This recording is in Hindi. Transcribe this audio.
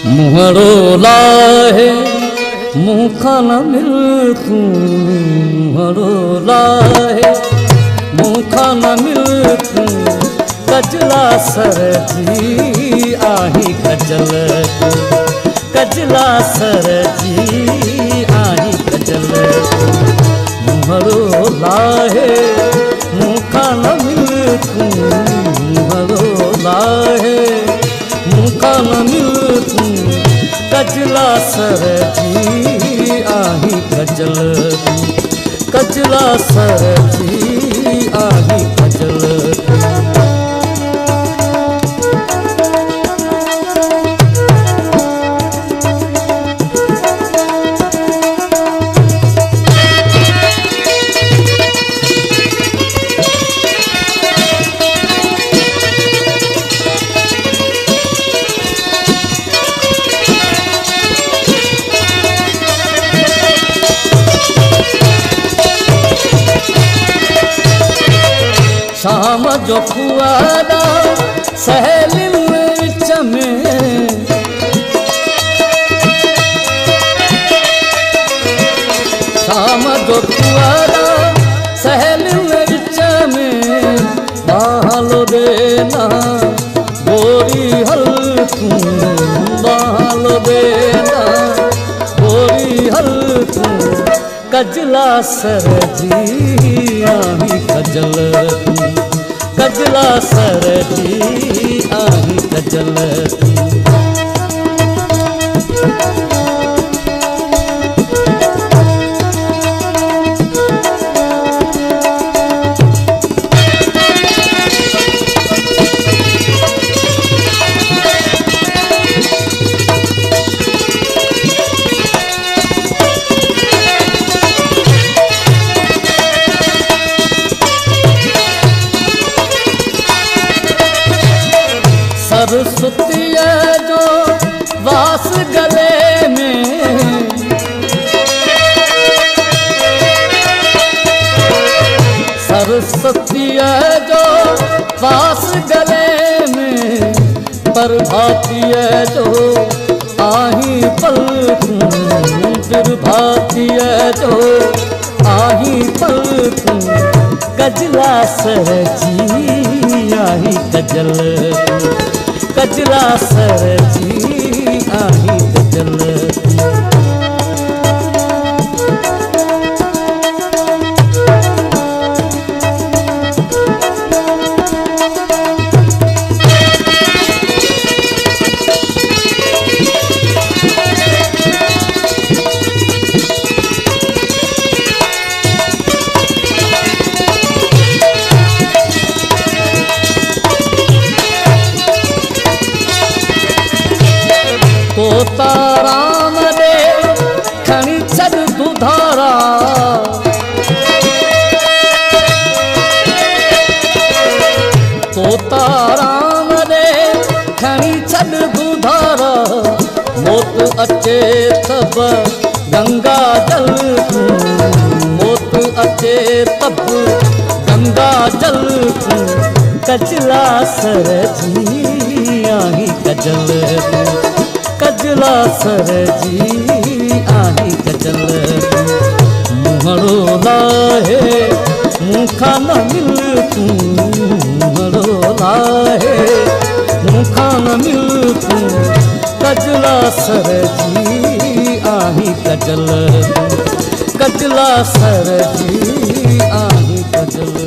मुहड़ो लाहे मुँह खाना मिलकू, मुहड़ो लाहे मुँह खाना मिलकू, कजला सरजी आही कजल को, कजला सरजी आही कजल को। मुहड़ो लाहे मुँह खाना मिलकू, मुहड़ो लाहे मुँह खाना मिलकू, कजला सरजी आही कजल को, कजला सरजी आही कजल को। शाम जो फुआरा सहेलिन विच में, शाम जो फुआरा सहेलिन विच में, बालो देना गोरी हल्कू, बालो देना गोरी हल्कू, कजला सरजी आही कजल को, कजला सरजी आही कजल को। सरस्वती जो वास गले में, सरस्वती जो वास गले में, प्रभाती जो आही पलकू, प्रभाती जो आही पलकू, कजला सरजी आही कजल को, कजला सरजी आही कजल को। तोता राम दे खणी छद दुधारा, तोता राम दे खणी छद दुधारा, मोत अचे तब गंगा जल को, मोत अचे तब गंगा जल को, कजला सरजी आही कजल को, कजला सरजी आही कजल को। मुहड़ो लाहे मुँह खाना मिलकू, मुहड़ो लाहे मुँह खाना मिलकू, कजला सरजी आही कजल को, कजला सरजी आही कजल।